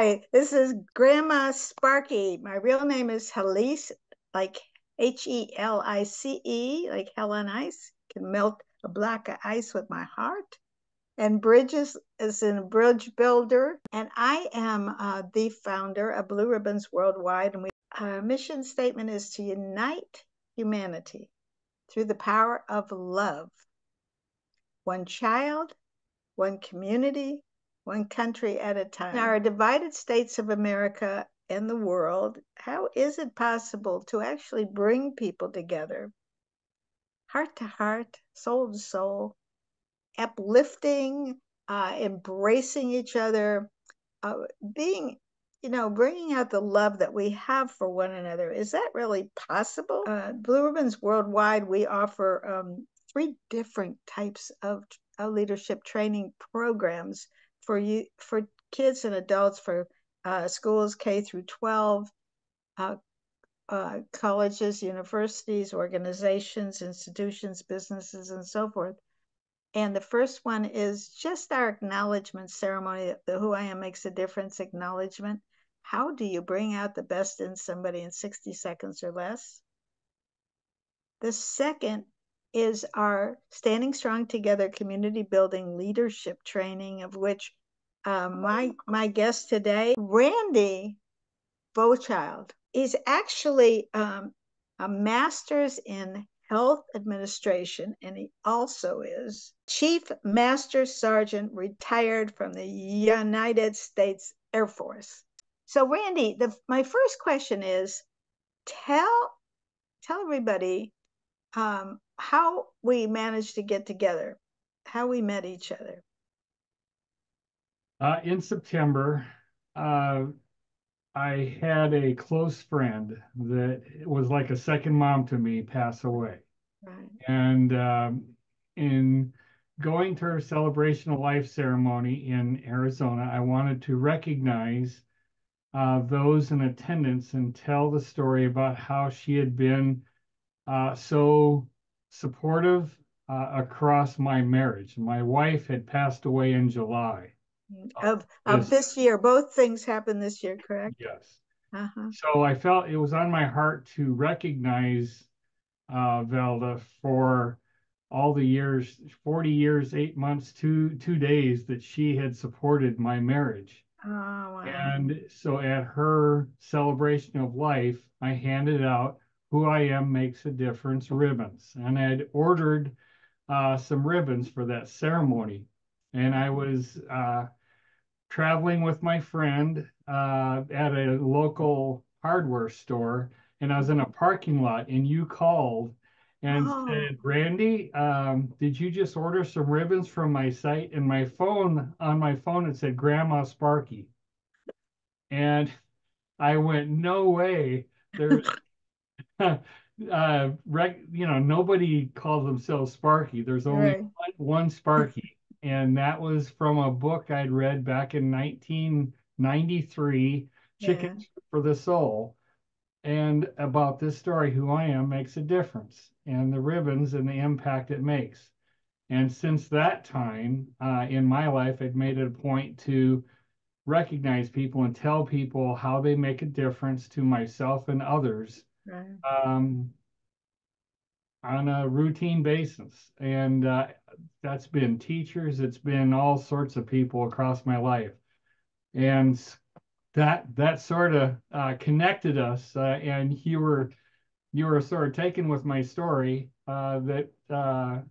Hi, this is Grandma Sparky. My real name is Helice, like Helice, like hell on ice. Can melt a block of ice with my heart. And Bridges is in a bridge builder. And I am the founder of Blue Ribbons Worldwide. And our mission statement is to unite humanity through the power of love. One child, one community, one country at a time. In our divided states of America and the world, how is it possible to actually bring people together, heart to heart, soul to soul, uplifting, embracing each other, being, bringing out the love that we have for one another? Is that really possible? Blue Ribbons Worldwide, we offer 3 different types of leadership training programs for kids and adults, for schools K through 12, colleges, universities, organizations, institutions, businesses, and so forth. And the first one is just our acknowledgement ceremony. The Who I Am Makes a Difference acknowledgement. How do you bring out the best in somebody in 60 seconds or less? The second is our Standing Strong Together community building leadership training, of which my guest today, Randy Voigtschild, is actually a master's in health administration, and he also is Chief Master Sergeant, retired from the United States Air Force. So Randy, my first question is, tell everybody how we managed to get together, how we met each other. In September, I had a close friend that was like a second mom to me pass away. Right. And in going to her celebration of life ceremony in Arizona, I wanted to recognize those in attendance and tell the story about how she had been so supportive across my marriage. My wife had passed away in July of this year. Both things happened this year, correct? Yes. Uh-huh. So I felt it was on my heart to recognize Velda for all the years, 40 years, 8 months, 2 days that she had supported my marriage. Oh, wow. And so at her celebration of life, I handed out Who I Am Makes a Difference ribbons. And I had ordered some ribbons for that ceremony. And I was traveling with my friend at a local hardware store, and I was in a parking lot, and you called and said, Randy, did you just order some ribbons from my site? And on my phone, it said Grandma Sparky. And I went, no way. There's, nobody calls themselves Sparky. There's only one Sparky. And that was from a book I'd read back in 1993, Chickens for the Soul, and about this story, Who I Am Makes a Difference, and the ribbons and the impact it makes. And since that time in my life, I've made it a point to recognize people and tell people how they make a difference to myself and others. Right. On a routine basis. And that's been teachers, it's been all sorts of people across my life. And that sort of connected us. And you were sort of taken with my story that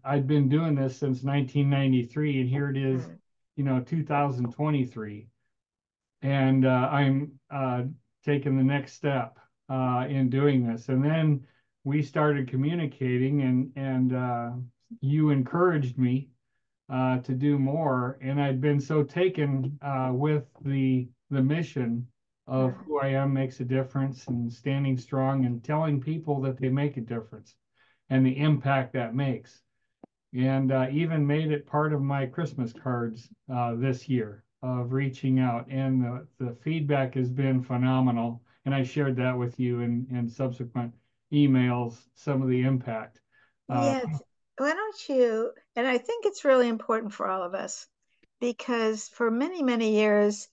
I'd been doing this since 1993, and here it is, 2023. And I'm taking the next step in doing this. And then we started communicating, and you encouraged me to do more. And I'd been so taken with the mission of Who I Am Makes a Difference, and standing strong and telling people that they make a difference and the impact that makes. And even made it part of my Christmas cards this year of reaching out. And the feedback has been phenomenal. And I shared that with you in subsequent emails, some of the impact. Yes. Why don't you? And I think it's really important for all of us, because for many, many years,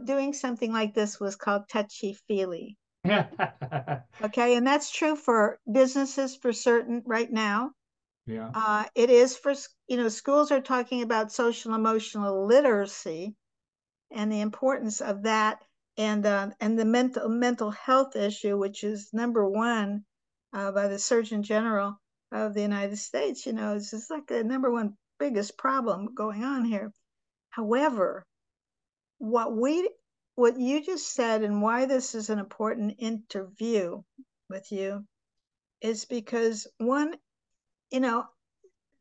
doing something like this was called touchy-feely. Yeah. Okay, and that's true for businesses for certain right now. Yeah. It is for, schools are talking about social emotional literacy and the importance of that, and the mental health issue, which is number one by the Surgeon General of the United States. It's just like the number one biggest problem going on here. However, what we what you just said and why this is an important interview with you is because one, you know,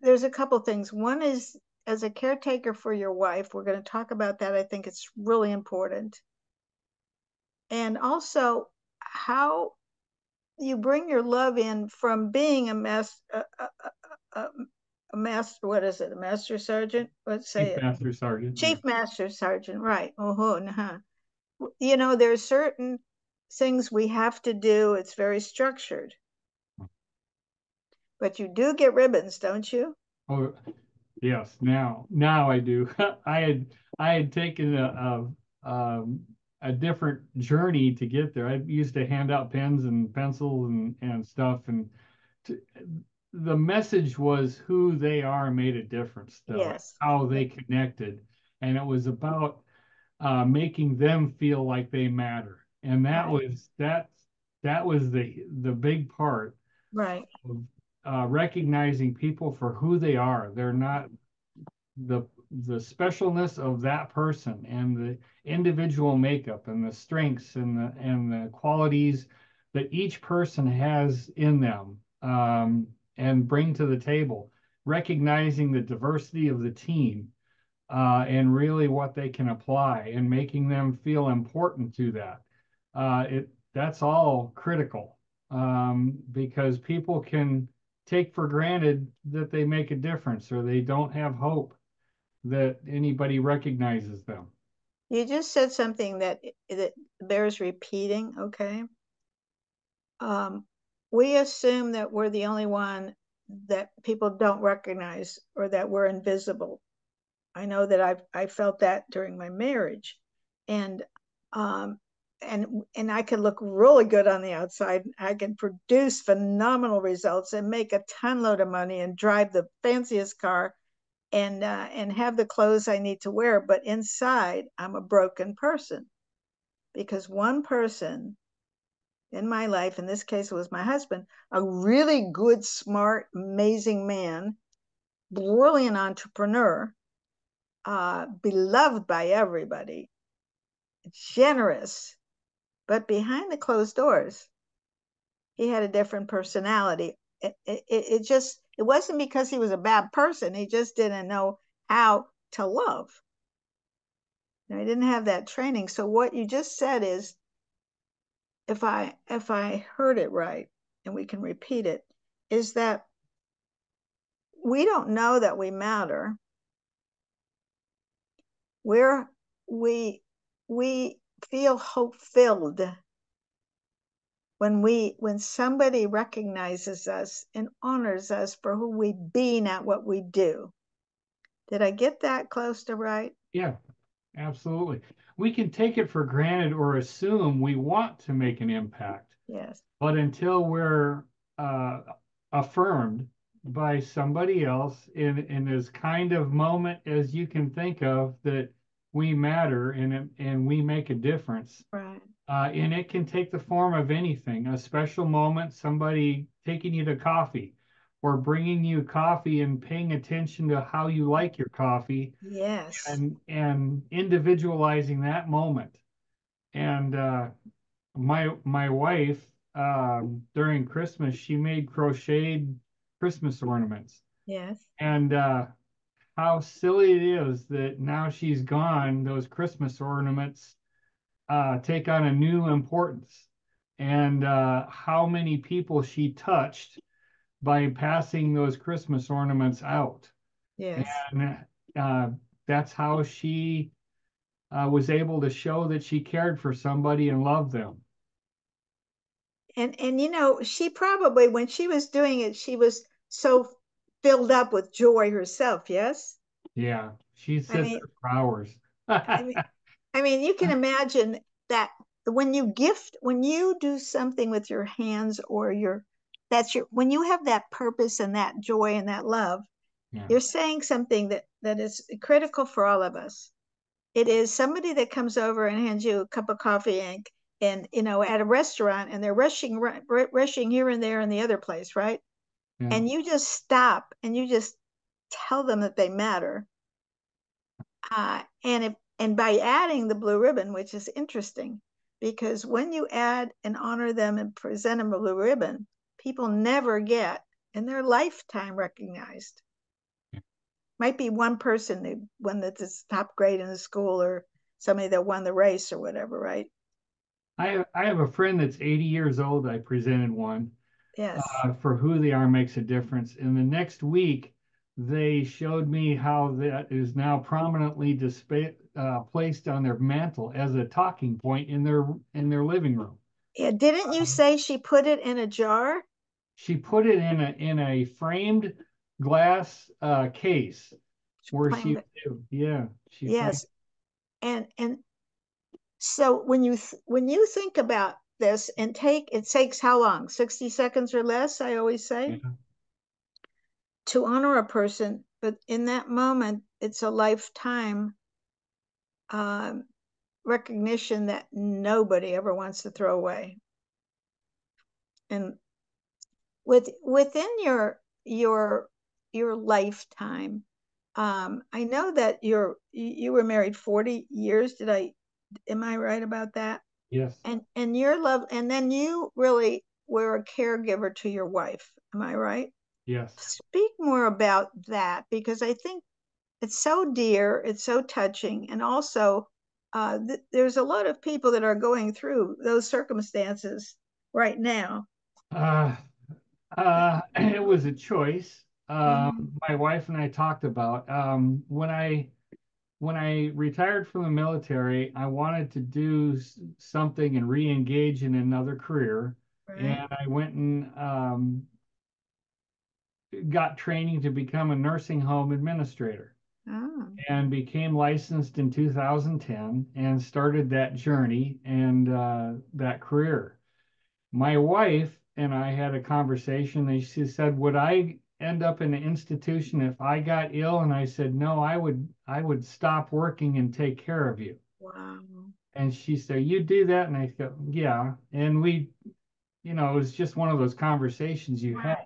there's a couple things. One is, as a caretaker for your wife, we're going to talk about that. I think it's really important. And also how you bring your love in from being a master, what is it? A master sergeant? Let's say Chief it. Master Sergeant. Yeah. Chief master sergeant, right. Oh, nah. There's certain things we have to do. It's very structured. But you do get ribbons, don't you? Oh, yes. Now I do. I had taken a different journey to get there. I used to hand out pens and pencils and stuff, and to, the message was who they are made a difference, though, Yes. how they connected, and it was about making them feel like they matter, and Right. that was the big part Right. of recognizing people for who they are. They're not the the specialness of that person and the individual makeup and the strengths and the qualities that each person has in them, and bring to the table, recognizing the diversity of the team, and really what they can apply and making them feel important to that. That's all critical, because people can take for granted that they make a difference or they don't have hope that anybody recognizes them. You just said something that bears repeating, okay? We assume that we're the only one that people don't recognize or that we're invisible. I know that I felt that during my marriage, and um, and I can look really good on the outside. I can produce phenomenal results and make a ton load of money and drive the fanciest car and have the clothes I need to wear. But inside, I'm a broken person because one person in my life, in this case, it was my husband, a really good, smart, amazing man, brilliant entrepreneur, beloved by everybody, generous, but behind the closed doors, he had a different personality. It wasn't because he was a bad person. He just didn't know how to love. I didn't have that training. So what you just said is, if I heard it right, and we can repeat it, is that we don't know that we matter. We're we we feel hope filled when somebody recognizes us and honors us for who we be, not what we do. Did I get that close to right? Yeah, absolutely. We can take it for granted or assume we want to make an impact, Yes. but until we're uh, affirmed by somebody else in as kind of moment as you can think of that we matter and we make a difference. Right. And it can take the form of anything, a special moment, somebody taking you to coffee or bringing you coffee and paying attention to how you like your coffee Yes. and individualizing that moment. And my wife, during Christmas, she made crocheted Christmas ornaments. Yes. And how silly it is that now she's gone, those Christmas ornaments take on a new importance. And how many people she touched by passing those Christmas ornaments out. Yes. And that's how she was able to show that she cared for somebody and loved them. And she probably, when she was doing it, she was so filled up with joy herself. Yes. Yeah, she I sits mean, there for hours. I mean, I mean, you can imagine that when you do something with your hands or when you have that purpose and that joy and that love, Yeah. you're saying something that is critical for all of us. It is somebody that comes over and hands you a cup of coffee and at a restaurant and they're rushing here and there and the other place, right? Yeah. And you just stop and you just tell them that they matter. And by adding the blue ribbon, which is interesting, because when you add and honor them and present them a blue ribbon, people never get in their lifetime recognized. Might be one person, one that's top grade in the school, or somebody that won the race or whatever, right? I have a friend that's 80 years old. I presented one Yes. for who they are makes a difference. And the next week, they showed me how that is now prominently placed on their mantle as a talking point in their living room. Yeah, didn't you say she put it in a jar? She put it in a framed glass case where she, Claimed it. yeah, she framed. Yes. And so when you think about this and it takes how long? 60 seconds or less, I always say, Yeah. to honor a person, but in that moment, it's a lifetime um, recognition that nobody ever wants to throw away. And within your lifetime, I know that you were married 40 years. Am I right about that? Yes. And your love, and then you really were a caregiver to your wife. Am I right? Yes. Speak more about that, because I think it's so dear, it's so touching, and also there's a lot of people that are going through those circumstances right now. Uh, it was a choice. Mhm. My wife and I talked about when I retired from the military, I wanted to do something and re-engage in another career, and Right. I went and got training to become a nursing home administrator Oh, and became licensed in 2010 and started that journey and that career. My wife and I had a conversation, and she said, "Would I end up in an institution if I got ill?" And I said, "No, I would stop working and take care of you." wow. And she said, "You do that?" And I go, "Yeah." And it was just one of those conversations you have.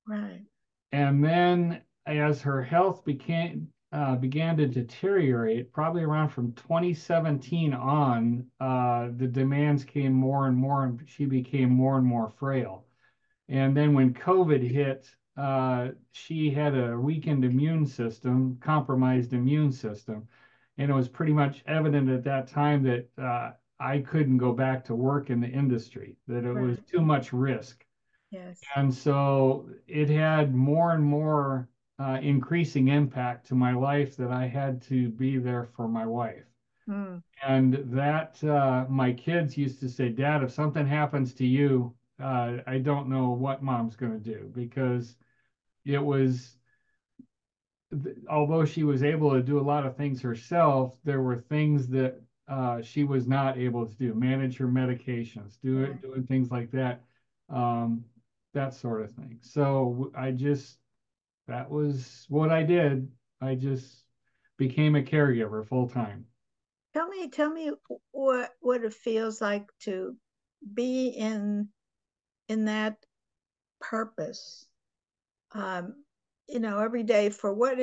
Right. Right. And then as her health began to deteriorate, probably around from 2017 on, the demands came more and more, and she became more and more frail. And then when COVID hit, she had a weakened immune system, compromised immune system. And it was pretty much evident at that time that I couldn't go back to work in the industry, that it was Right. too much risk. Yes. And so it had more and more increasing impact to my life that I had to be there for my wife. Mm. And that my kids used to say, "Dad, if something happens to you, I don't know what mom's going to do," because it was, although she was able to do a lot of things herself, there were things that she was not able to do, manage her medications, Right. doing things like that, um, that sort of thing. So that was what I did. I just became a caregiver full time. Tell me what it feels like to be in that purpose. Um, every day for what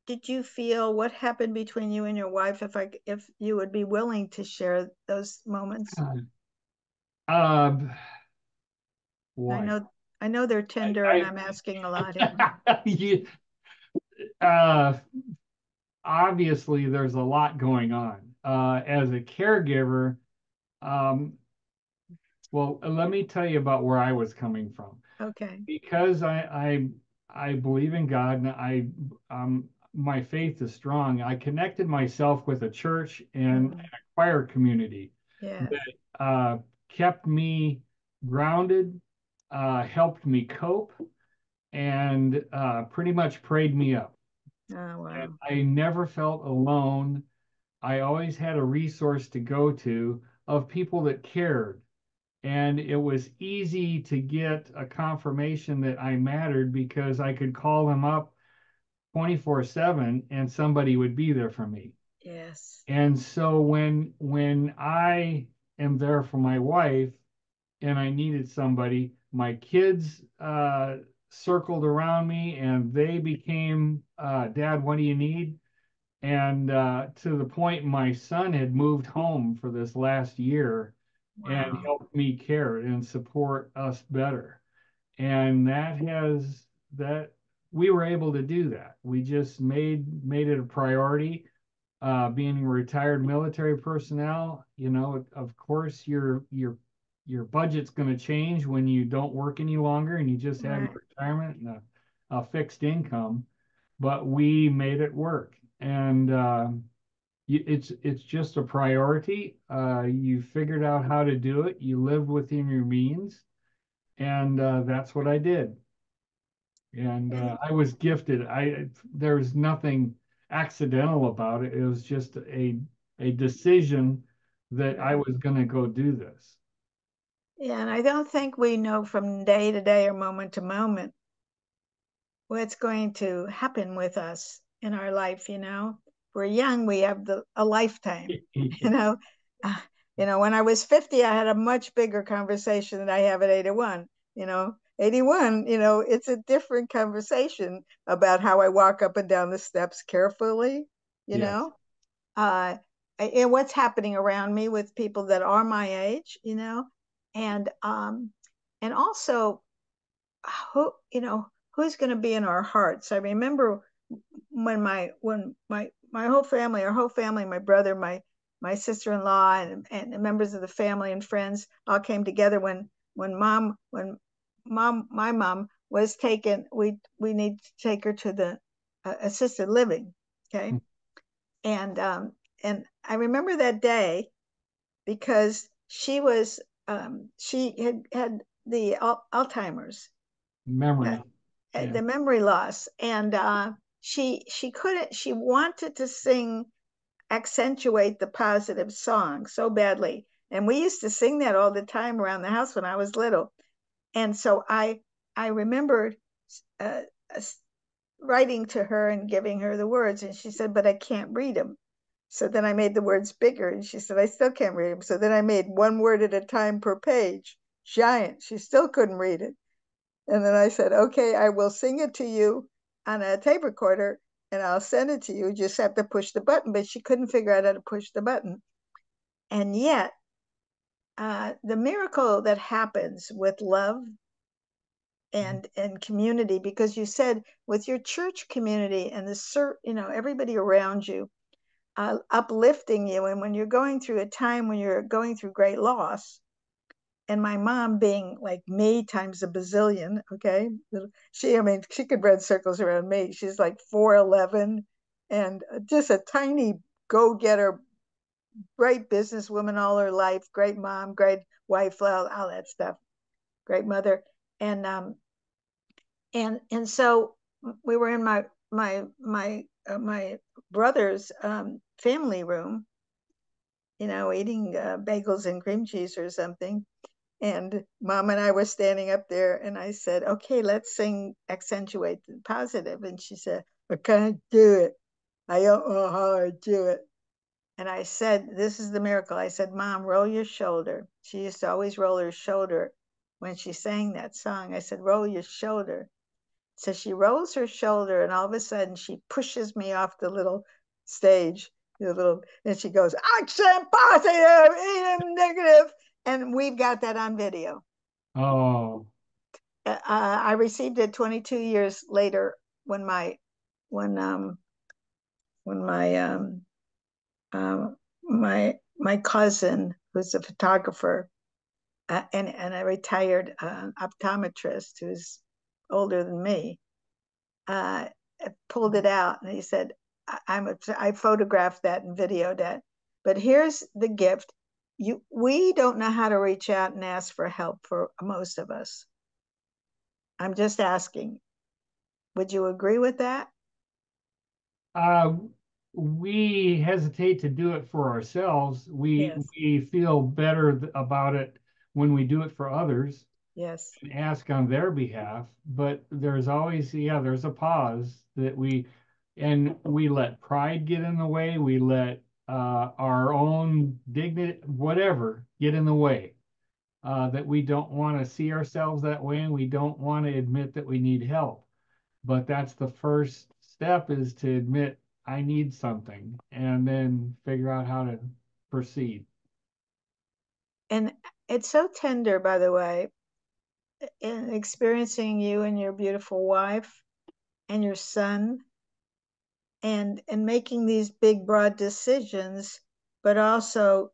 did you feel? What happened between you and your wife? If you would be willing to share those moments. Uh, I boy, know I know they're tender, and I I'm asking a lot here. you, uh, obviously there's a lot going on. As a caregiver, um, well, let me tell you about where I was coming from. Okay. Because I believe in God, and my faith is strong. I connected myself with a church and Mm, a choir community yes. that kept me grounded, helped me cope, and pretty much prayed me up. Oh, And wow. I never felt alone. I always had a resource to go to of people that cared. And it was easy to get a confirmation that I mattered because I could call them up 24/7 and somebody would be there for me. Yes. And so when I am there for my wife and I needed somebody, my kids circled around me and they became, Dad, what do you need? And to the point my son had moved home for this last year and Wow. helped me care and support us better. And that we were able to do that. We just made it a priority. Being retired military personnel, of course your budget's going to change when you don't work any longer and you just have Right. your retirement and a fixed income. But we made it work, and it's just a priority. You figured out how to do it. You lived within your means, and that's what I did. And And I was gifted. There was nothing accidental about it. It was just a decision that I right. was going to go do this. Yeah, and I don't think we know from day to day or moment to moment what's going to happen with us in our life. We're young, we have a lifetime. you know uh, when I was 50, I had a much bigger conversation than I have at 81. 81, it's a different conversation about how I walk up and down the steps carefully, you Yes, know uh and what's happening around me with people that are my age, and also who's going to be in our hearts. I remember when my whole family, our whole family, my brother, my sister-in-law, and members of the family and friends all came together when my mom was taken. We need to take her to the assisted living. Okay. And I remember that day because she had the Alzheimer's, uh, memory. Yeah, the memory loss, and she couldn't. She wanted to sing, accentuate the positive song so badly, and we used to sing that all the time around the house when I was little. And so I remembered uh, writing to her and giving her the words, and she said, "But I can't read them." So then I made the words bigger, and she said, "I still can't read them." So then I made one word at a time per page, giant. She still couldn't read it. And then I said, "Okay, I will sing it to you on a tape recorder and I'll send it to you. You just have to push the button." But she couldn't figure out how to push the button. And yet, the miracle that happens with love and community, because you said with your church community and everybody around you, uplifting you, and when you're going through a time when you're going through great loss, and my mom being like me times a bazillion. Okay, she could run circles around me. She's like 4'11" and just a tiny go-getter, great businesswoman all her life, great mom, great wife, all that stuff, great mother. And um and and so we were in my brother's family room, eating bagels and cream cheese or something. And mom and I were standing up there, and I said, "Okay, let's sing Accentuate the Positive." And she said, "I can't do it. I don't know how to do it." And I said, "This is the miracle." I said, "Mom, roll your shoulder." She used to always roll her shoulder when she sang that song. I said, "Roll your shoulder." So she rolls her shoulder, and all of a sudden she pushes me off the little stage, and she goes, "Accent positive, even negative." And we've got that on video. oh, I received it 22 years later when my when when my cousin, who's a photographer, and a retired optometrist who's older than me, uh, pulled it out, and he said, I photographed that and videoed that. But here's the gift: we don't know how to reach out and ask for help for most of us. I'm just asking. Would you agree with that? uh, we hesitate to do it for ourselves. We Yes, we feel better about it when we do it for others yes. and ask on their behalf. But there's always, yeah, there's a pause that we let pride get in the way. We let our own dignity, whatever, get in the way. That we don't want to see ourselves that way, and we don't want to admit that we need help. But that's the first step, is to admit I need something and then figure out how to proceed. And it's so tender, by the way, in experiencing you and your beautiful wife and your son and making these big broad decisions, but also,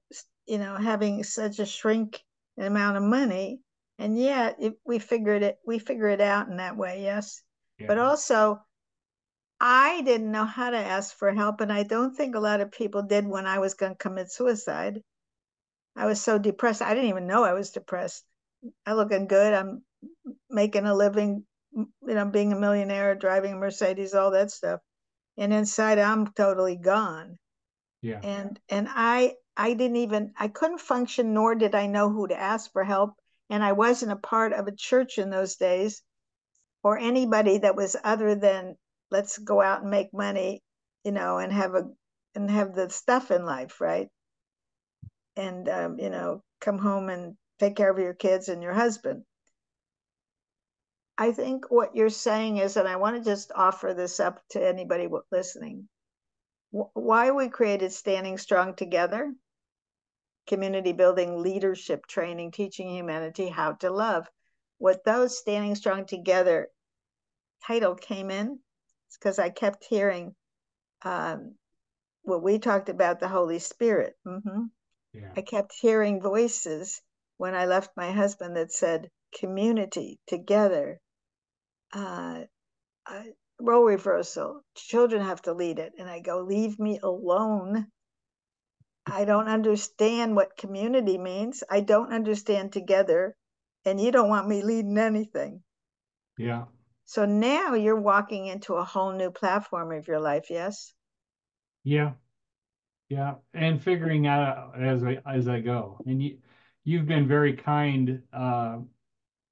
having such a shrink amount of money, and yet we figure it out in that way. Yes, Yeah. but also I didn't know how to ask for help, and I don't think a lot of people did when I was going to commit suicide. I was so depressed. I didn't even know I was depressed. I'm looking good. I'm making a living, being a millionaire, driving a Mercedes, all that stuff. And inside, I'm totally gone. Yeah. And I couldn't function, nor did I know who to ask for help. And I wasn't a part of a church in those days, or anybody that was other than let's go out and make money, and have the stuff in life, right? And come home and take care of your kids and your husband. I think what you're saying is, and I want to just offer this up to anybody listening, why we created Standing Strong Together, community building, leadership training, teaching humanity how to love. What those Standing Strong Together title came in, it's because I kept hearing what we talked about, the Holy Spirit. Yeah. I kept hearing voices when I left my husband that said, community, together, uh, uh, role reversal, children have to lead it. And I go, leave me alone. I don't understand what community means. I don't understand together. And you don't want me leading anything. Yeah. So now you're walking into a whole new platform of your life. Yes. Yeah. Yeah. And figuring out as I go. And you've been very kind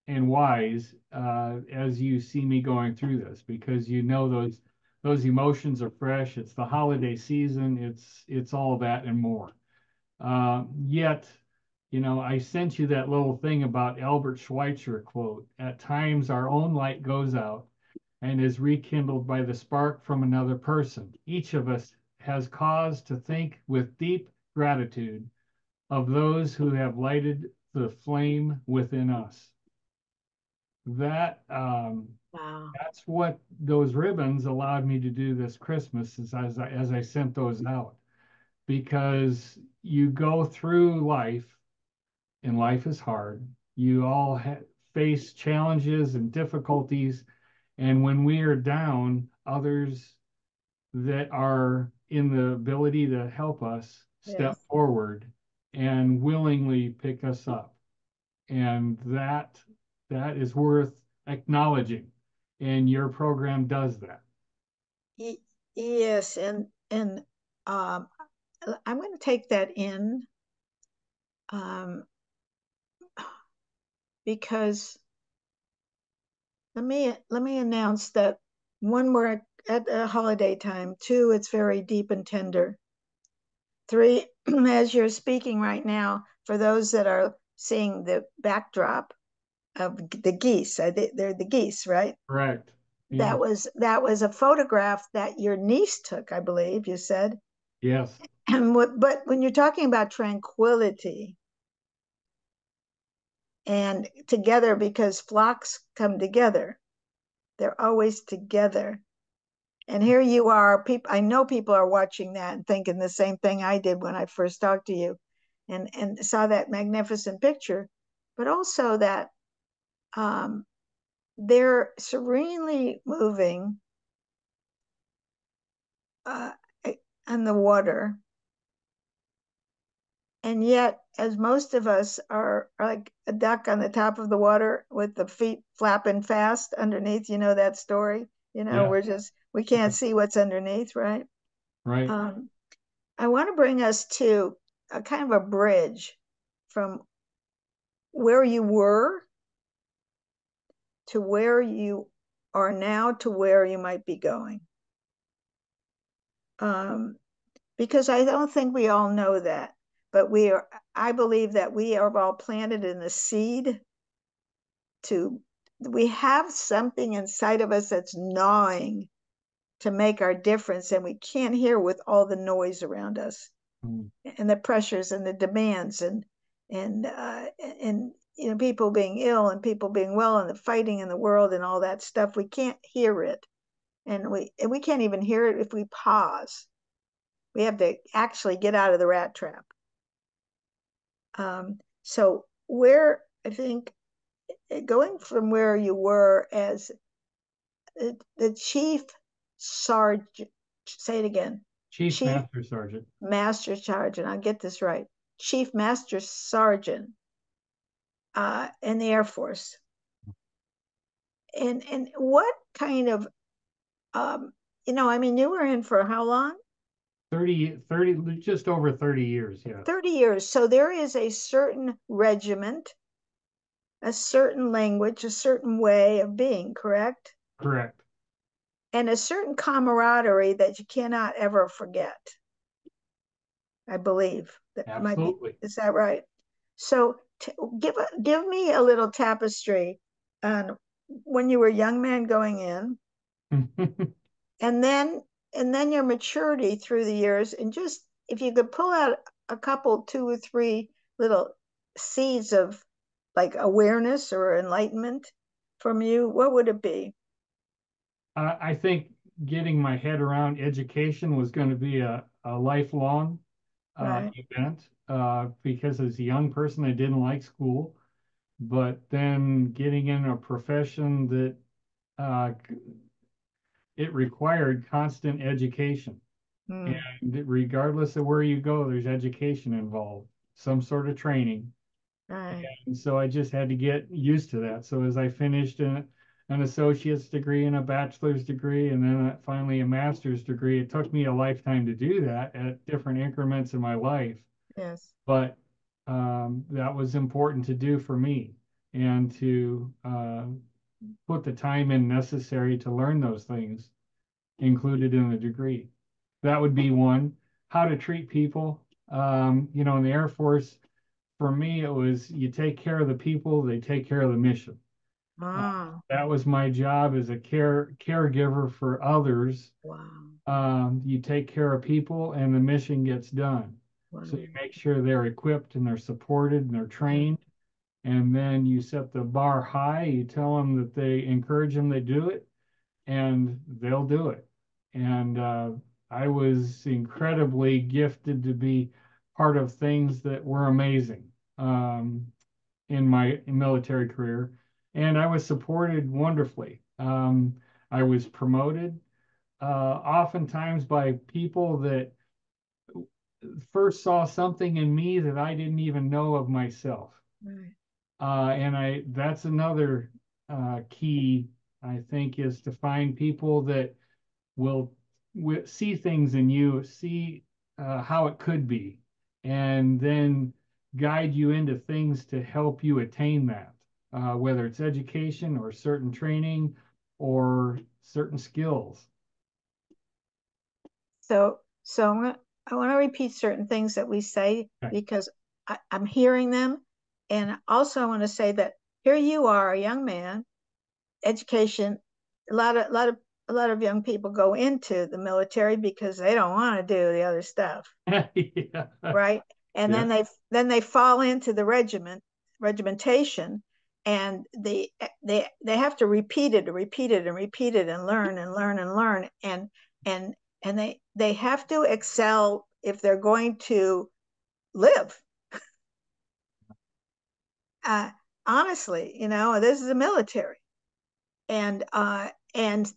and wise as you see me going through this, because you know those emotions are fresh. It's the holiday season. It's all that and more. Yet, I sent you that little thing about Albert Schweitzer quote. At times, our own light goes out and is rekindled by the spark from another person. Each of us has cause to think with deep gratitude of those who have lighted the flame within us. That Wow. that's what those ribbons allowed me to do this Christmas, is as I sent those out, because you go through life, and life is hard. You all face challenges and difficulties, and when we are down, others that are in the ability to help us step Yes. forward and willingly pick us up, and that is worth acknowledging, and your program does that. Yes. And um, I'm going to take that in, um, because let me announce that, one, we're at a holiday time. Two, it's very deep and tender. Three, as you're speaking right now, for those that are seeing the backdrop of the geese, they're the geese, right? Correct. That Yes. was that was a photograph that your niece took, I believe you said. Yes. But when you're talking about tranquility and together, because flocks come together, they're always together. And here you are, people, I know people are watching that and thinking the same thing I did when I first talked to you, and saw that magnificent picture, but also that, um, they're serenely moving, uh, on the water. And yet, as most of us are like a duck on the top of the water with the feet flapping fast underneath, that story, Yeah. we can't see what's underneath, right? Right. Um, I want to bring us to a kind of a bridge from where you were to where you are now to where you might be going. Um, because I don't think we all know that, but I believe that we are all planted in the seed to, we have something inside of us that's gnawing to make our difference, and we can't hear with all the noise around us Mm. and the pressures and the demands and people being ill and people being well and the fighting in the world and all that stuff. We can't hear it, and we can't even hear it if we pause. We have to actually get out of the rat trap. So where I think going from where you were as the chief sergeant, say it again, Chief chief Master Sergeant. master sergeant, I'll get this right, chief master sergeant in the Air Force. And what kind of, I mean, you were in for how long? 30, just over 30 years. Yes. 30 years. So there is a certain regiment, a certain language, a certain way of being, correct? Correct. And a certain camaraderie that you cannot ever forget. I believe that might be, Absolutely. is that right? So give me a little tapestry on when you were a young man going in, and then your maturity through the years, and just if you could pull out a couple, two or three little seeds of like awareness or enlightenment from you, what would it be? I think getting my head around education was going to be a lifelong Right. event because as a young person, I didn't like school. But then getting in a profession that uh, it required constant education. Mm, And regardless of where you go, there's education involved, some sort of training. right. And so I just had to get used to that. So as I finished an associate's degree and a bachelor's degree, and then finally a master's degree, it took me a lifetime to do that at different increments in my life. Yes. But that was important to do for me and to put the time in necessary to learn those things included in the degree. That would be one. How to treat people. In the Air Force, for me, it was you take care of the people, they take care of the mission. Uh, Oh, that was my job as a caregiver for others. wow. You take care of people, and the mission gets done. So Wow. you make sure they're equipped and they're supported and they're trained, and then you set the bar high. You tell them that they encourage them to do it, and they'll do it. And I was incredibly gifted to be part of things that were amazing in my military career, and I was supported wonderfully. I was promoted oftentimes by people that first saw something in me that I didn't even know of myself. Right. And that's another key, I think, is to find people that will see things in you, see how it could be, and then guide you into things to help you attain that, whether it's education or certain training or certain skills. So I want to repeat certain things that we say Okay. because I'm hearing them. And also I want to say that here you are, a young man, education, a lot of young people go into the military because they don't want to do the other stuff, Yeah. right? And Yeah. then they fall into the regimentation, and they have to repeat it and repeat it and repeat it and learn and learn and learn, and they have to excel if they're going to live. uh, Honestly, this is a military, and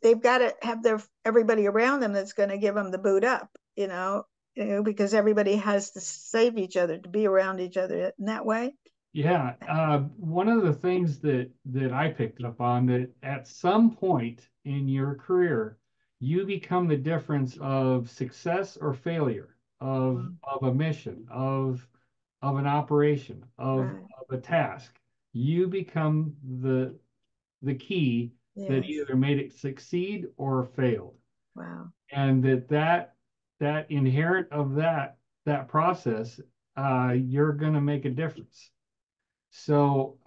they've got to have everybody around them that's going to give them the boot up, because everybody has to save each other, to be around each other in that way. Yeah. One of the things that I picked up on that at some point in your career, you become the difference of success or failure of a mission, of an operation, Right. of a task. You become the key that Yes. either made it succeed or failed. Wow. And that inherent of that process, you're going to make a difference. So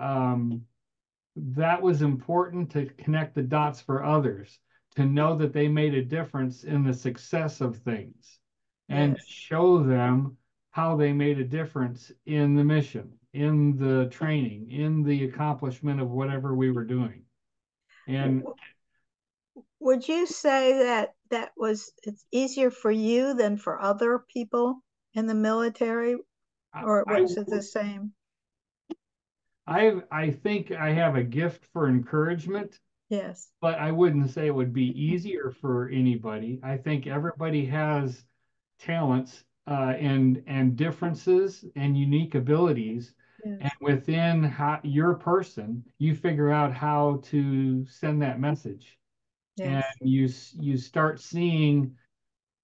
that was important to connect the dots for others, to know that they made a difference in the success of things, and Yes. show them how they made a difference in the mission, in the training, in the accomplishment of whatever we were doing. And Would you say that it's easier for you than for other people in the military, I, or I was it the same? I think I have a gift for encouragement, Yes. but I wouldn't say it would be easier for anybody. I think everybody has talents and differences and unique abilities, and Yes. within your person, you figure out how to send that message, and Yes. you start seeing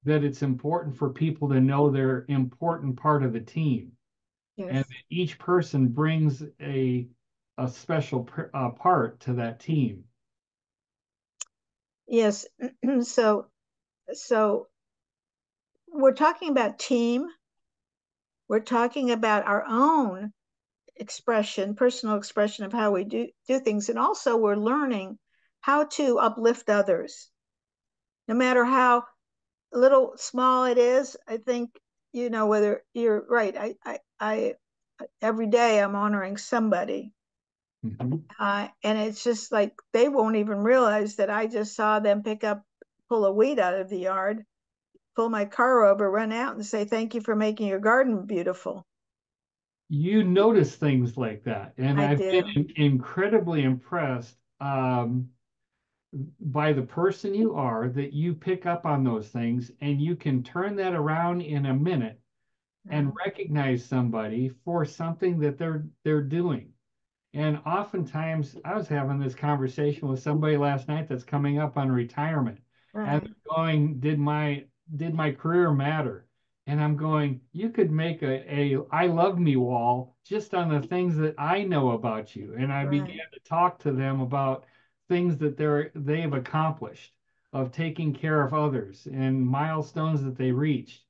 that it's important for people to know they're important part of the team, and Yes. that each person brings a special part to that team. Yes. So so we're talking about team. We're talking about our own expression, personal expression of how we do things. And also we're learning how to uplift others, no matter how little small it is. I think, whether you're right. I every day I'm honoring somebody. Mhm. And it's just like they won't even realize that I just saw them pull a weed out of the yard, pull my car over, run out and say, thank you for making your garden beautiful. You notice things like that, and I I've do. been incredibly impressed by the person you are, that you pick up on those things and you can turn that around in a minute and Um, recognize somebody for something that they're doing. And oftentimes, I was having this conversation with somebody last night that's coming up on retirement, and right, they're going, "Did my career matter?" And I'm going, "You could make a I love me wall just on the things that I know about you." And I right. began to talk to them about things that they've accomplished, of taking care of others and milestones that they reached.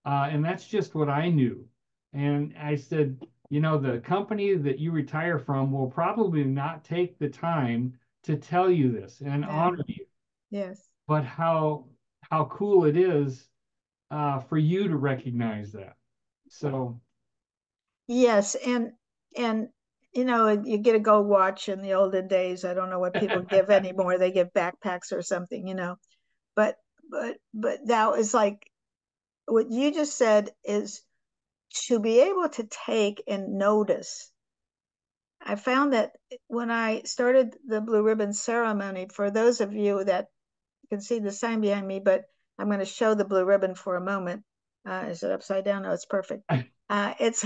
And that's just what I knew. And I said, the company that you retire from will probably not take the time to tell you this and Yeah, honor you, yes. but how cool it is for you to recognize that. So, Yes, and you get a gold watch in the olden days. I don't know what people give anymore. They give backpacks or something. But that was like what you just said, is to be able to take and notice. I found that when I started the blue ribbon ceremony, for those of you that can see the sign behind me, but I'm going to show the blue ribbon for a moment. Is it upside down? No, it's perfect. It's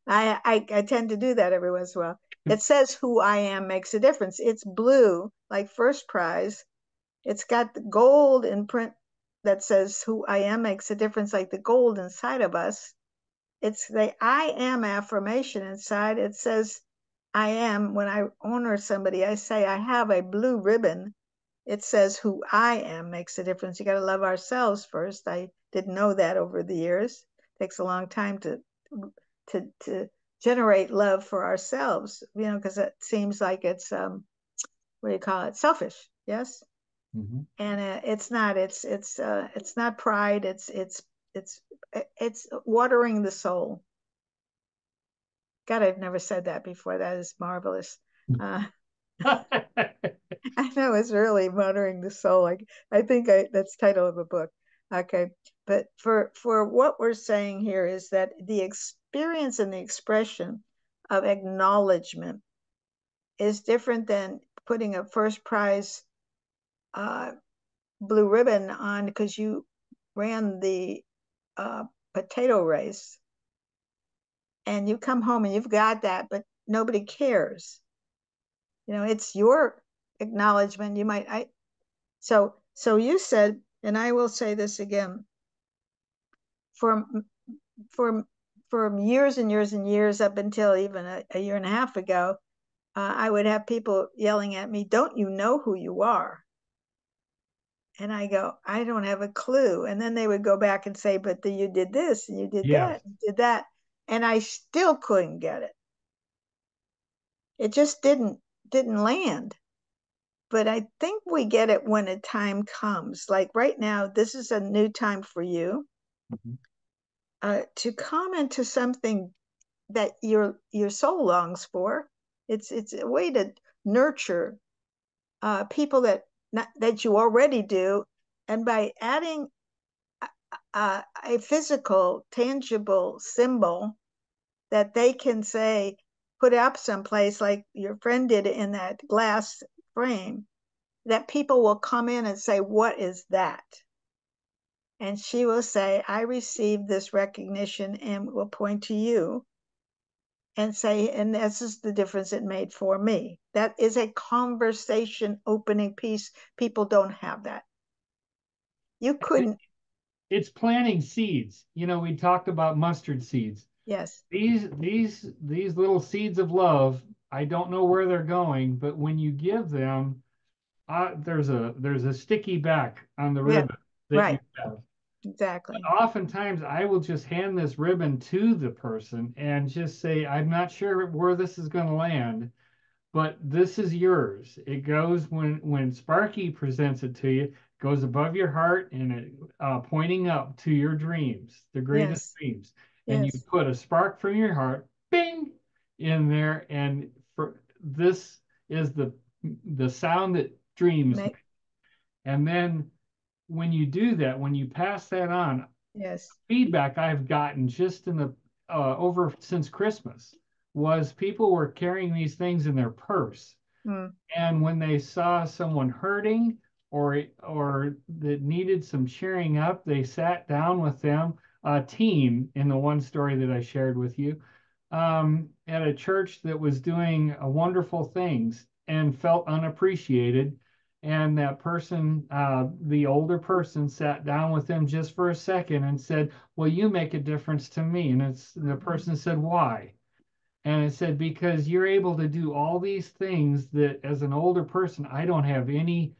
I tend to do that every once in a while. It says "Who I am makes a difference." It's blue, like first prize. It's got the gold in print that says "Who I am makes a difference," like the gold inside of us. It's the I am affirmation inside. It says I am. When I honor somebody, I say I have a blue ribbon. It says "Who I am makes a difference." You got to love ourselves first. I didn't know that over the years. It takes a long time to generate love for ourselves, because it seems like it's what do you call it? Selfish. Yes. mhm. And it's not. It's not pride. It's it's watering the soul. God, I've never said that before. That is marvelous. Uh, I know it's really watering the soul. Like I think that's the title of a book. Okay, but for what we're saying here is that the experience and the expression of acknowledgement is different than putting a first prize uh, blue ribbon on because you ran the uh, potato race and you come home and you've got that, but nobody cares. It's your acknowledgement. You might I so So you said, and I will say this again, for for for years and years and years, up until even a year and a half ago, I would have people yelling at me, "Don't you know who you are?" And I go, "I don't have a clue." And then they would go back and say, "But you did this and you did Yes. that, and you did that," and I still couldn't get it. It just didn't land. But I think we get it when a time comes. Like right now, this is a new time for you Mhm. to come into something that your soul longs for. It's a way to nurture people that you already do, and by adding a physical, tangible symbol that they can say, put up someplace like your friend did in that glass frame, that people will come in and say, "What is that?" And she will say, "I received this recognition," and will point to you and say, "And this is the difference it made for me." That is a conversation opening piece. People don't have that. You couldn't. It's planting seeds. We talked about mustard seeds. Yes. These little seeds of love, I don't know where they're going, but when you give them, there's a sticky back on the Yeah. ribbon that you Right. have. But Exactly. oftentimes I will just hand this ribbon to the person and just say, I'm not sure where this is going to land, but this is yours. It goes when Sparky presents it to you, it goes above your heart and it pointing up to your dreams, the greatest Yes. dreams. And you Yes. put a spark from your heart, bing, in there, and for this is the sound that dreams make. Make. And then when you do that, when you pass that on, Yes. feedback I've gotten just in the over since Christmas was people were carrying these things in their purse, Mm. and when they saw someone hurting or that needed some cheering up, they sat down with them. A teen in the one story that I shared with you at a church that was doing wonderful things and felt unappreciated. And that person, the older person, sat down with them just for a second and said, "Well, you make a difference to me." And the Mm-hmm. person said, "Why?" And it said, "Because you're able to do all these things that as an older person, I don't have any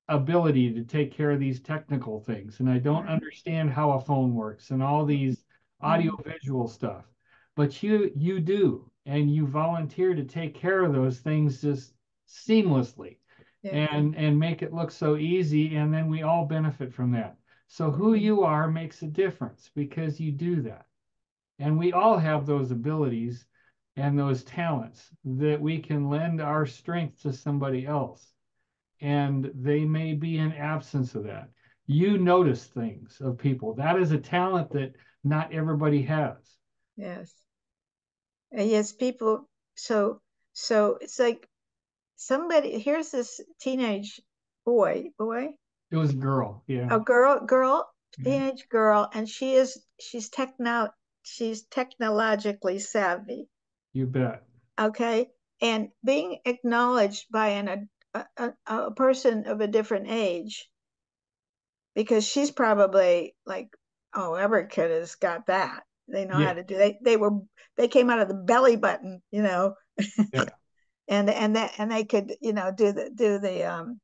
ability to take care of these technical things. And I don't Right. understand how a phone works and all these audio Mm-hmm. visual stuff. But you do, and you volunteer to take care of those things just seamlessly Yeah. and make it look so easy, and then we all benefit from that. So who Mm-hmm. you are makes a difference because you do that. And we all have those abilities and those talents that we can lend our strength to somebody else. And they may be in absence of that. You notice things of people. That is a talent that not everybody has. Yes. And yes, people. So so it's like somebody. Here's this teenage boy, It was a girl. Yeah. a girl, Yeah. teenage girl, and she's technologically savvy. You bet. Okay, and being acknowledged by a person of a different age, because she's probably like, "Oh, every kid has got that. They know how Yeah. to do. They came out of the belly button, Yeah. and they could, do the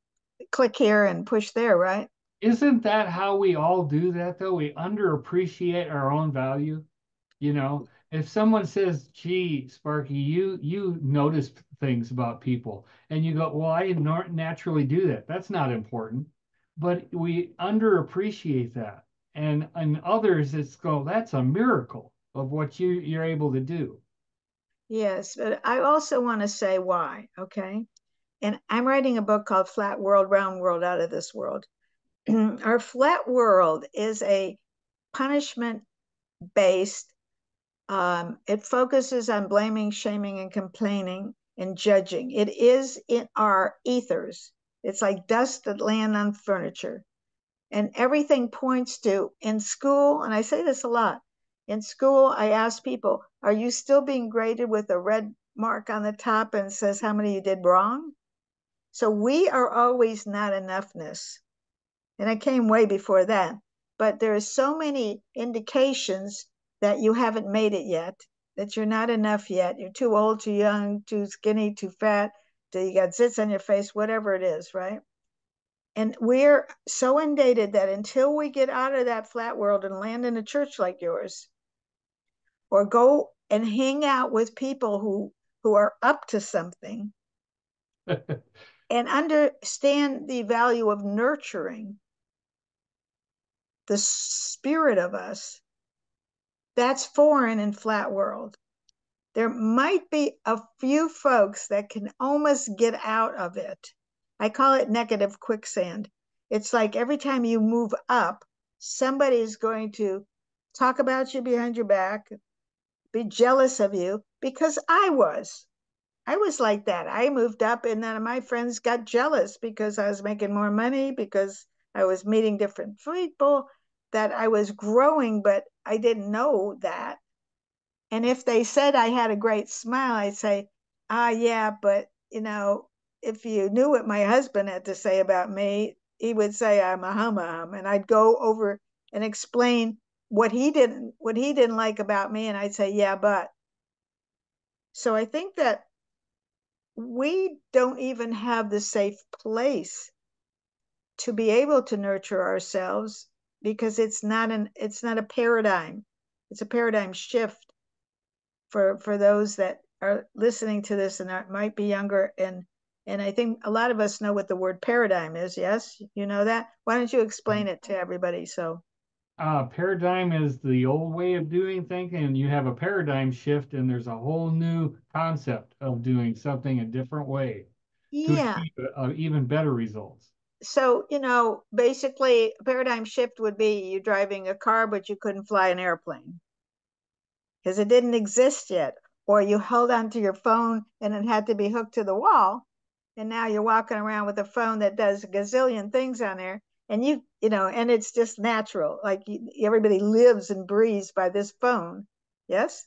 click here and push there, right?" Isn't that how we all do that though? We underappreciate our own value. If someone says, "Gee, Sparky, you notice things about people," and you go, "Well, I naturally do that. That's not important." But we underappreciate that, and in others, it's go, "That's a miracle of what you're able to do." Yes, but I also want to say why, okay? And I'm writing a book called Flat World, Round World, Out of This World. Our flat world is a punishment based, it focuses on blaming, shaming, and complaining and judging. It is in our ethers. It's like dust that land on furniture. And everything points to in school, and I say this a lot. In school, I ask people, "Are you still being graded with a red mark on the top and says how many you did wrong?" So we are always not enoughness. And I came way before that. But there are so many indications that you haven't made it yet, that you're not enough yet. You're too old, too young, too skinny, too fat, you got zits on your face, whatever it is, right? And we're so inundated that until we get out of that flat world and land in a church like yours, or go and hang out with people who are up to something and understand the value of nurturing the spirit of us, that's foreign in flat world. There might be a few folks that can almost get out of it. I call it negative quicksand. It's like every time you move up, somebody is going to talk about you behind your back, be jealous of you, because I was. I was like that. I moved up, and then my friends got jealous because I was making more money, because I was meeting different people, that I was growing, but I didn't know that. And if they said I had a great smile, I'd say, yeah, but if you knew what my husband had to say about me, he would say I'm a hum. And I'd go over and explain what he didn't like about me, and I'd say, yeah, but. So I think that we don't even have the safe place to be able to nurture ourselves, because it's not a paradigm. It's a paradigm shift for those that are listening to this and might be younger, and I think a lot of us know what the word paradigm is. Yes, you know that. Why don't you explain it to everybody? So Paradigm is the old way of doing things, and you have a paradigm shift, and there's a whole new concept of doing something a different way to yeah, achieve even better results. so basically a paradigm shift would be you driving a car but you couldn't fly an airplane because it didn't exist yet, or you held onto your phone and it had to be hooked to the wall, and now you're walking around with a phone that does a gazillion things on there, and and it's just natural, like everybody lives and breathes by this phone. Yes,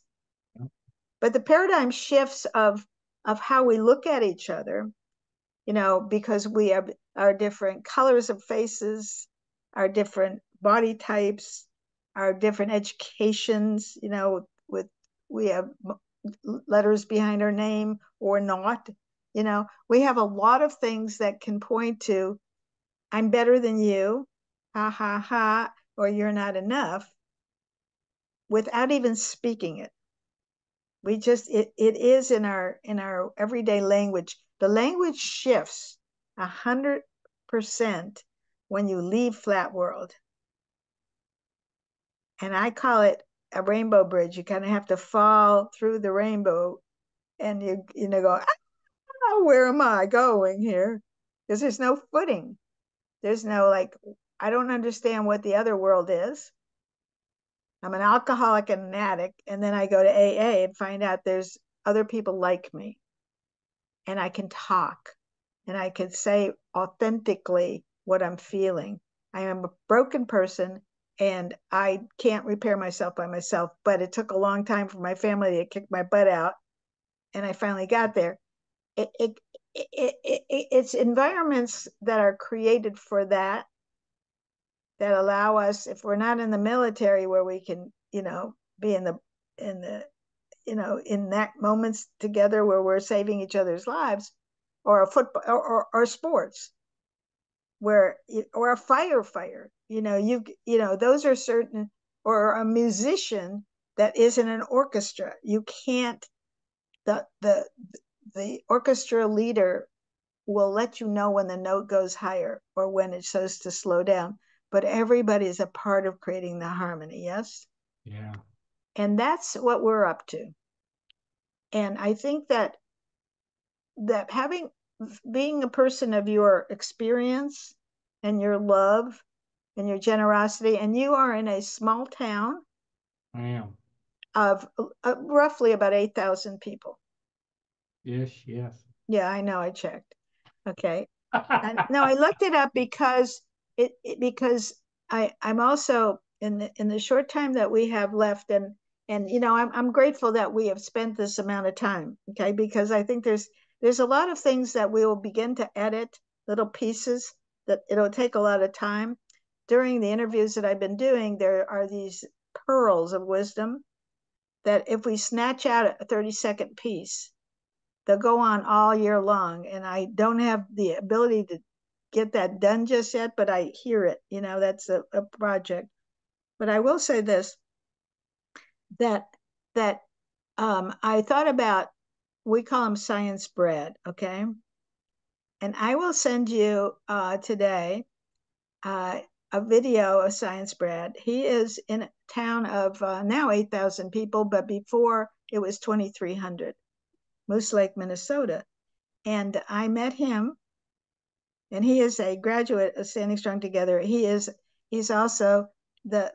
but the paradigm shifts of how we look at each other, because we have our different colors of faces, our different body types, our different educations, with we have letters behind our name or not. We have a lot of things that can point to I'm better than you, ha ha ha, or you're not enough, without even speaking it. It is in our everyday language. The language shifts 100% when you leave flat world, and I call it a rainbow bridge. You kind of have to fall through the rainbow, and go, where am I going here? Because there's no footing. There's no, like, I don't understand what the other world is. I'm an alcoholic and an addict, and then I go to AA and find out there's other people like me, and I can talk, and I can say authentically what I'm feeling. I am a broken person, and I can't repair myself by myself, but it took a long time for my family to kick my butt out, and I finally got there. It's environments that are created for that allow us, if we're not in the military, where we can be in that moments together where we're saving each other's lives, or a football, or sports, where, or a firefighter, those are certain, or a musician that is in an orchestra. You can't, the orchestra leader will let you know when the note goes higher or when it's supposed to slow down, but everybody is a part of creating the harmony. Yes, Yeah. and that's what we're up to. And I think that being a person of your experience and your love and your generosity, and you are in a small town I am. of roughly about 8,000 people. Yes, yes. Yeah, I know, I checked. Okay. And no, I looked it up because because I'm also in the short time that we have left, and I'm grateful that we have spent this amount of time. Okay, because I think there's a lot of things that we will begin to edit, little pieces that it'll take a lot of time. during the interviews that I've been doing, there are these pearls of wisdom that if we snatch out a 30-second piece, they'll go on all year long. And I don't have the ability to get that done just yet, but I hear it. That's a project. But I will say this, that I thought about, we call them science bread, okay? And I will send you today a video of Science Brad. He is in a town of now 8,000 people, but before it was 2,300, Moose Lake, Minnesota. And I met him, and he is a graduate of Standing Strong Together. He's also the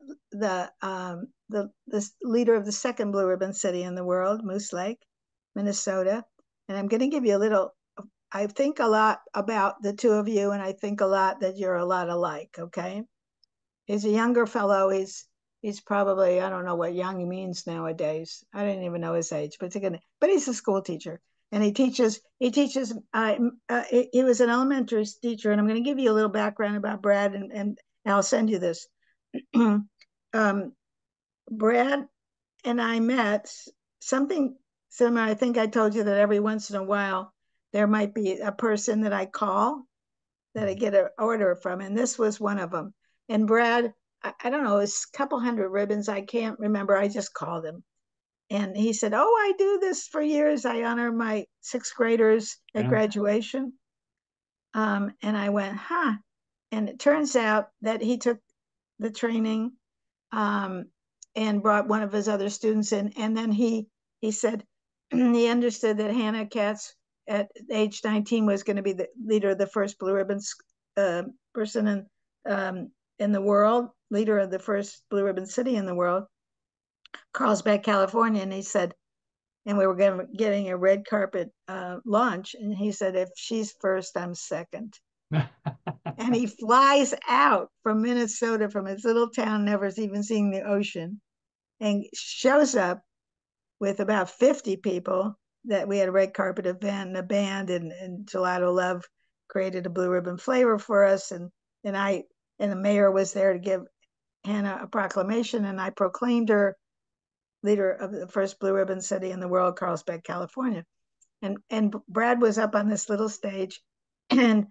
leader of the second blue ribbon city in the world, Moose Lake, Minnesota. And I'm going to give you a little. I think a lot about the two of you, and I think a lot that you're a lot alike, okay? He's a younger fellow. He's probably, I don't know what young means nowadays. I didn't even know his age, but he's a school teacher. And he teaches, he was an elementary teacher, and I'm going to give you a little background about Brad, and I'll send you this. Brad and I met something similar. I think I told you that every once in a while, there might be a person that I call that I get an order from, and this was one of them. And Brad, I don't know, it's a couple hundred ribbons. I can't remember. I just called him. And he said, "Oh, I do this for years. I honor my sixth graders at graduation." And I went, huh. And it turns out that he took the training and brought one of his other students in. And then he said he understood that Hannah Katz at age 19 was going to be the leader of the first blue ribbon person in the world, leader of the first blue ribbon city in the world, Carlsbad, California. And he said, and we were getting a red carpet launch. And he said, if she's first, I'm second. And he flies out from Minnesota, from his little town, never even seeing the ocean, and shows up with about 50 people. That we had a red carpet event and a band, and Gelato Love created a blue ribbon flavor for us. And the mayor was there to give Hannah a proclamation, and I proclaimed her leader of the first blue ribbon city in the world, Carlsbad, California. And Brad was up on this little stage, and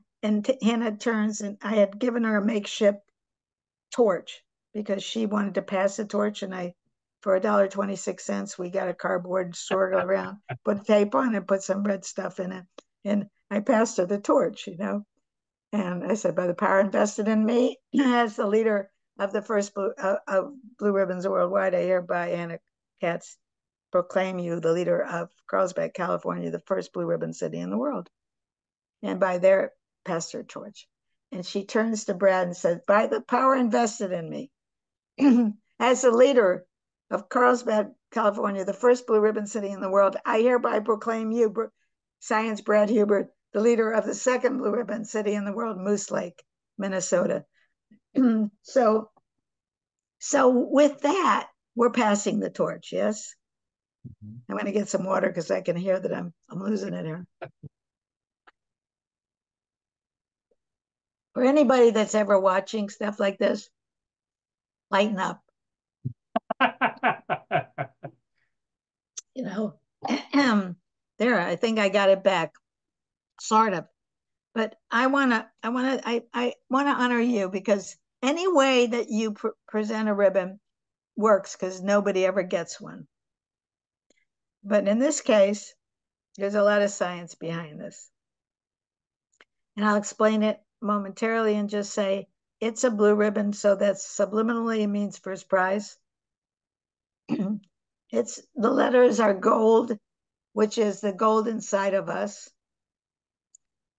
Hannah turns, and I had given her a makeshift torch because she wanted to pass the torch, and for $1.26, we got a cardboard swirl around, put tape on it, put some red stuff in it, and I passed her the torch, And I said, by the power invested in me as the leader of the first of Blue Ribbons Worldwide, I hereby, Anna Katz, proclaim you the leader of Carlsbad, California, the first blue ribbon city in the world. And by there, passed her torch. And she turns to Brad and said, by the power invested in me as the leader of Carlsbad, California, the first blue ribbon city in the world, I hereby proclaim you, Science Brad Hubert, the leader of the second blue ribbon city in the world, Moose Lake, Minnesota. So with that, we're passing the torch, yes? I'm going to get some water because I can hear that I'm losing it here. For anybody that's ever watching stuff like this, lighten up. There, I think I got it back, sort of. But I want to honor you, because any way that you present a ribbon works, because nobody ever gets one. But in this case, there's a lot of science behind this. And I'll explain it momentarily and just say it's a blue ribbon, so that's subliminally means first prize. The letters are gold, which is the gold inside of us.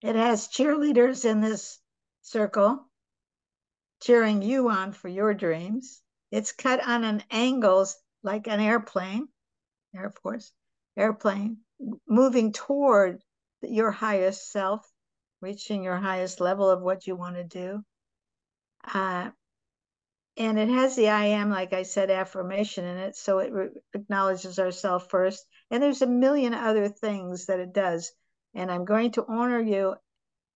It has cheerleaders in this circle cheering you on for your dreams. It's cut on an angles like an airplane, Air Force, airplane, moving toward your highest self, reaching your highest level of what you want to do. And it has the I am, like I said, affirmation in it. So it acknowledges ourselves first. And there's a million other things that it does. And I'm going to honor you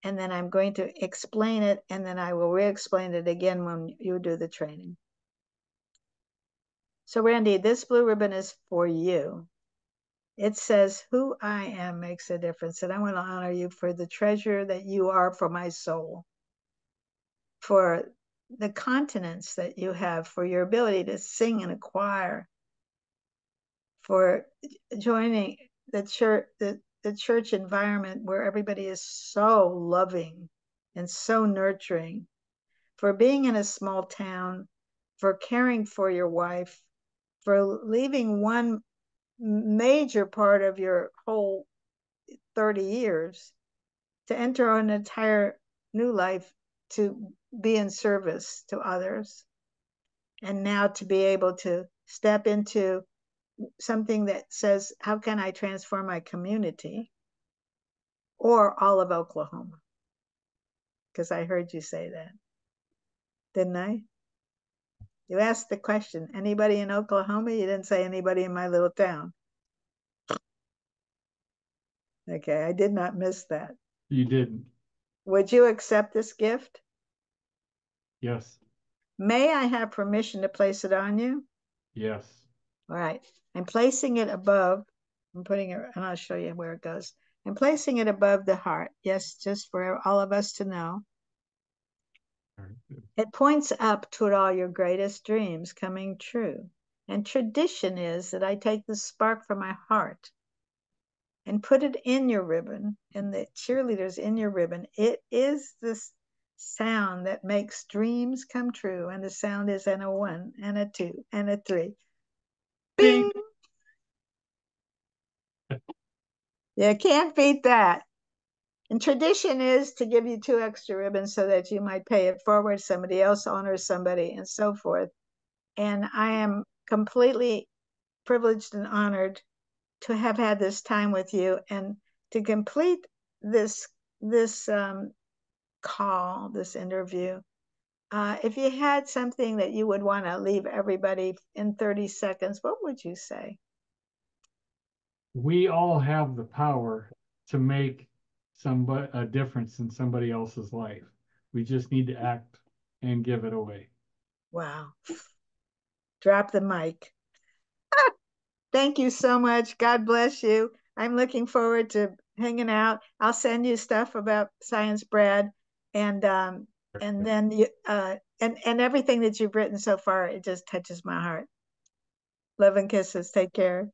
and then I'm going to explain it, and then I will re-explain it again when you do the training. So Randy, this blue ribbon is for you. It says, who I am makes a difference. And I want to honor you for the treasure that you are for my soul, for the continence that you have, for your ability to sing in a choir, for joining the church environment where everybody is so loving and so nurturing, for being in a small town, for caring for your wife, for leaving one major part of your whole 30 years to enter an entire new life, to be in service to others, and now to be able to step into something that says, how can I transform my community or all of Oklahoma? Because I heard you say that, didn't I? You asked the question, anybody in Oklahoma? You didn't say anybody in my little town. Okay, I did not miss that. You didn't. Would you accept this gift? Yes. May I have permission to place it on you? Yes. All right. I'm placing it above. I'm putting it, and I'll show you where it goes. I'm placing it above the heart. Yes, just for all of us to know. It points up toward all your greatest dreams coming true. And tradition is that I take the spark from my heart and put it in your ribbon, and the cheerleaders in your ribbon. It is this sound that makes dreams come true. And the sound is and a 1 and a 2 and a 3. Bing! You can't beat that. And tradition is to give you 2 extra ribbons so that you might pay it forward, somebody else honors somebody, and so forth. And I am completely privileged and honored to have had this time with you, and to complete this call, this interview. If you had something that you would want to leave everybody in 30 seconds, what would you say? We all have the power to make a difference in somebody else's life. We just need to act and give it away. Wow. Drop the mic. Thank you so much. God bless you. I'm looking forward to hanging out. I'll send you stuff about Science Brad, and then you and everything that you've written so far. It just touches my heart. Love and kisses. Take care.